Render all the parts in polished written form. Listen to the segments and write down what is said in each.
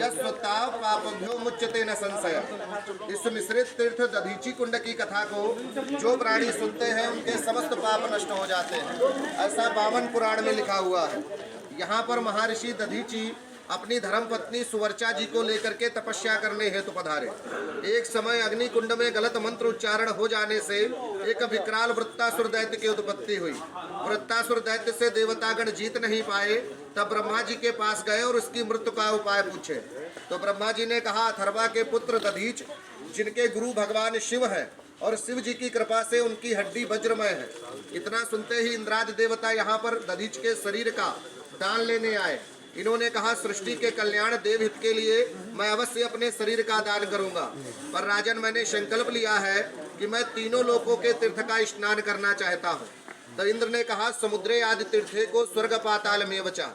यस्वता पापभ्यो मुच्यते न संशय। इस मिश्रित तीर्थ दधीची कुंड की कथा को जो प्राणी सुनते हैं उनके समस्त पाप नष्ट हो जाते हैं, ऐसा पावन पुराण में लिखा हुआ है। यहाँ पर महर्षि दधीची अपनी धर्मपत्नी सुवर्चा जी को लेकर के तपस्या करने हेतु पधारे। एक समय अग्नि कुंड में गलत मंत्र उच्चारण हो जाने से एक विकराल वृत्तासुर दैत्य की उत्पत्ति हुई। वृत्तासुर दैत्य से देवतागण जीत नहीं पाए, तब ब्रह्मा जी के पास गए और उसकी मृत्यु का उपाय पूछे। तो ब्रह्मा जी ने कहा, अथर्वा के पुत्र दधीच, जिनके गुरु भगवान शिव है और शिव जी की कृपा से उनकी हड्डी वज्रमय है। इतना सुनते ही इंद्रादि देवता यहाँ पर दधीच के शरीर का दान लेने आए। इन्होंने कहा, सृष्टि के कल्याण देव हित के लिए मैं अवश्य अपने शरीर का दान करूंगा, पर राजन मैंने संकल्प लिया है कि मैं तीनों लोकों के तीर्थ का स्नान करना चाहता हूँ। तो इंद्र ने कहा, समुद्रे आदि तीर्थे को स्वर्ग पाताल में बचा।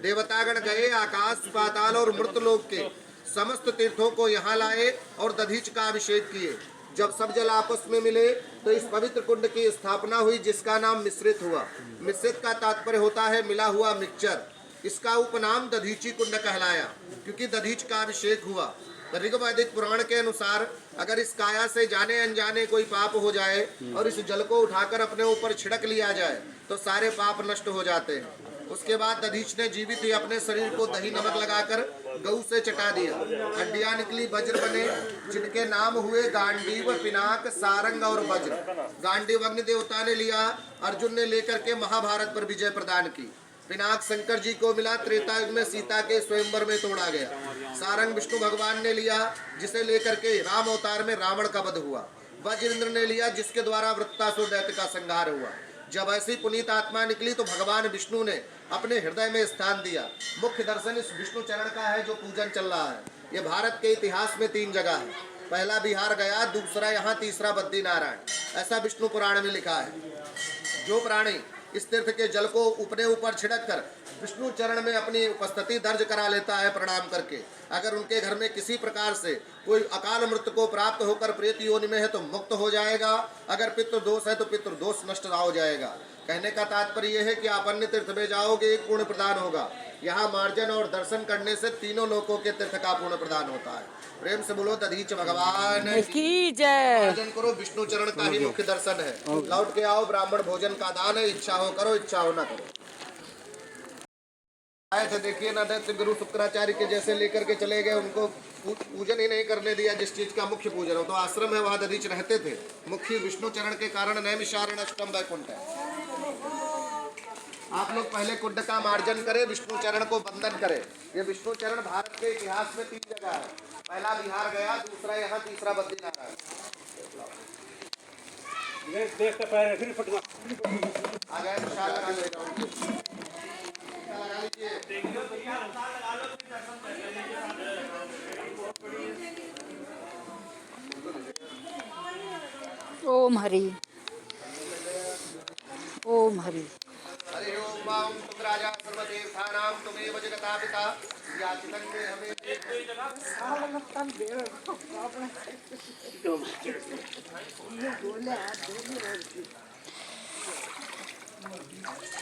देवतागण गए, आकाश पाताल और मृतलोक के समस्त तीर्थों को यहाँ लाए और दधीच का अभिषेक किए। जब सब जल आपस में मिले तो इस पवित्र कुंड की स्थापना हुई, जिसका नाम मिश्रित हुआ। मिश्रित का तात्पर्य होता है मिला हुआ मिक्सचर। इसका उपनाम दधीची कुंड कहलाया, क्योंकि दधीच का अभिषेक हुआ। ऋग्वैदिक पुराण के अनुसार अगर इस काया से जाने अनजाने कोई पाप हो जाए और इस जल को उठाकर अपने ऊपर छिड़क लिया जाए तो सारे पाप नष्ट हो जाते हैं। उसके बाद दधीच ने जीवित ही अपने शरीर को दही नमक लगाकर गऊ से चटा दिया। हड्डियां निकली, वज्र बने, जिनके नाम हुए गांडीव, पिनाक, सारंग और वज्र। गांडीव अग्नि देवता ने लिया, अर्जुन ने लेकर के महाभारत पर विजय प्रदान की। पिनाक शंकर जी को मिला, त्रेता युग में सीता के स्वयंवर में तोड़ा गया। सारंग विष्णु भगवान ने लिया, जिसे लेकर के राम अवतार में रावण का वध हुआ। वज्र इंद्र ने लिया, जिसके द्वारा वृत्तासुर दैत्य का संहार हुआ। जब ऐसी पुनीत आत्मा निकली तो भगवान विष्णु ने अपने हृदय में स्थान दिया। मुख्य दर्शन इस विष्णु चरण का है जो पूजन चल रहा है। ये भारत के इतिहास में 3 जगह है। पहला बिहार गया, दूसरा यहाँ, तीसरा बद्रीनारायण। ऐसा विष्णु पुराण में लिखा है। जो प्राणी इस तीर्थ के जल को अपने ऊपर छिड़क कर विष्णु चरण में अपनी उपस्थिति दर्ज करा लेता है प्रणाम करके, अगर उनके घर में किसी प्रकार से कोई अकाल मृत्यु को प्राप्त होकर प्रेत योनि में है तो मुक्त हो जाएगा। अगर पितृ दोष है तो पितृ दोष नष्ट हो जाएगा। कहने का तात्पर्य यह है कि आप अन्य तीर्थ में जाओगे, एक पुण्य प्रदान होगा। यहाँ मार्जन और दर्शन करने से तीनों लोकों के तीर्थ का पुण्य प्रदान होता है। प्रेम से बोलो दधीच भगवान की जय। मार्जन करो, विष्णु चरण का ही मुख्य दर्शन है। लौट के आओ, ब्राह्मण भोजन का दान है। इच्छा हो करो, इच्छा हो न करो। आए थे, देखिए ना, दैत्य गुरु शुक्राचार्य के जैसे लेकर के चले गए। उनको पूजन ही नहीं करने दिया जिस चीज का मुख्य पूजन हो। तो आश्रम है, वहाँ दधीच रहते थे। मुख्य विष्णु चरण के कारण नैमिषारण्य अष्टम वैकुंठ है। आप लोग पहले कुंड का मार्जन करें, विष्णु चरण को वंदन करें। ये विष्णु चरण भारत के इतिहास में 3 जगह है। पहला बिहार गया, दूसरा यहाँ, तीसरा बद्रीनारायण। आ गए प्रसाद लगा लीजिए। ओम हरि ओम हरि। हरि ओम मां तुम राजा सर्वदेवतानां तुमेव जगता पिता याचितं मे हमें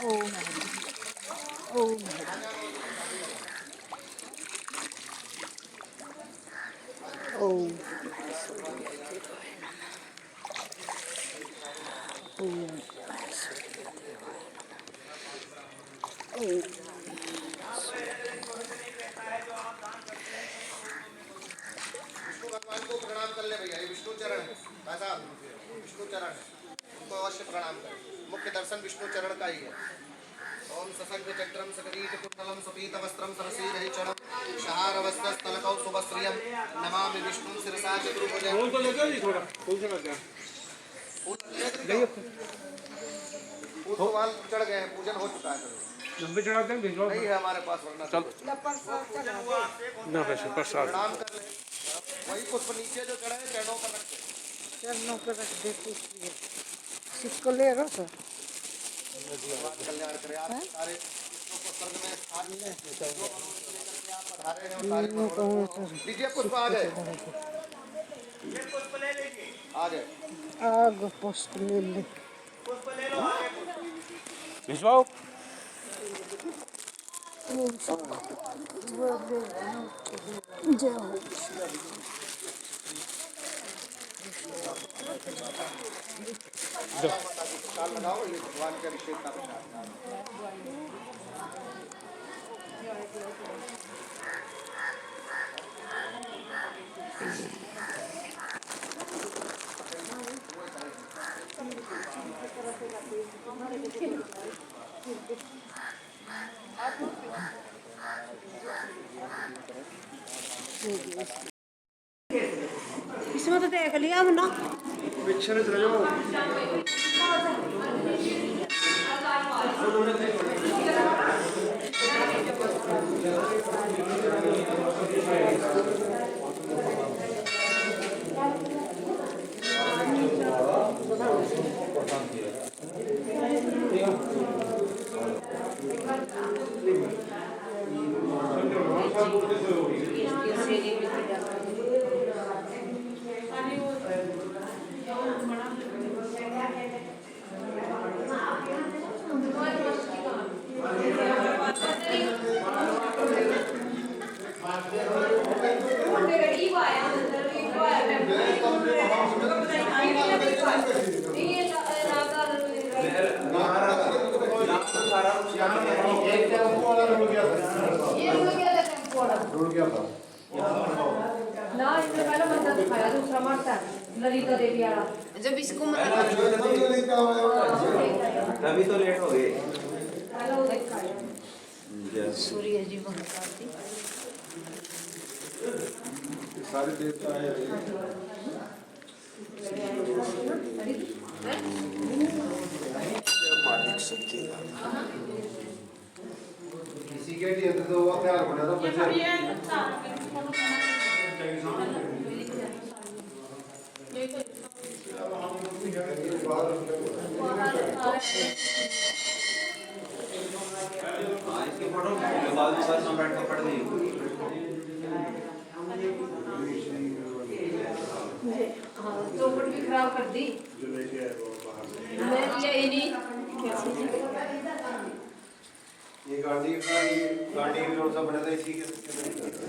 ओम हरि ओम हरि ओम ओम विष्णु भगवान को प्रणाम कर ले भैया। ये विष्णु चरण है, ऐसा विष्णु चरण है, उनको अवश्य प्रणाम करें। मुख्य दर्शन विष्णु चरण का ही है। ओम सशंख चक्रम सकरीट कुंडलम सुपीत वस्त्रम सरसीरहिचणम शहारवस्तस्थलकौ सुभश्रियम नमामि विष्णुं शिरसा चतुर्भुजं। फूल तो लेकर जी, थोड़ा फूल से लग गया। फूल वहाँ चढ़ गए हैं, पूजन हो चुका है। लंबे चढ़ाते हैं, भिजवा नहीं है हमारे पास, वरना चल ना कैसे प्रसाद प्रणाम कर ले। वही पुष्प नीचे जो चढ़े हैं चरणों पर रख दे। चरणों पर रख देती इसलिए सिक्को ले रहा था। कल्याण करे आप सारे विष्णु को स्वर्ग में स्थान मिले। आप पधारे हैं सारे लीजिए पुष्प। आ गए, पुष्प ले लीजिए। आ गए, आग पुष्प ले ले, पुष्प ले लो। भिजवाओ। जय हो। काल लगाओ, ये भगवान के अभिषेक का प्रसाद। इसमें तो देख लिया अब ना। पिक्चर चले जाओ। ना इससे पहले मंदिर दिखाया दूसरा मरता ललिता देवी वाला जब इसको अभी तो लेट हो गए। सूर्य जी महाकाल सारे देवता है। किसी के लिए तो वो तैयार होना तो इसके फोटो बाद में सर बैठ कर पढ़ दी। चौपट भी खराब कर दी। मैं यही नहीं ये गाड़ी का रोड सा बना था इसी के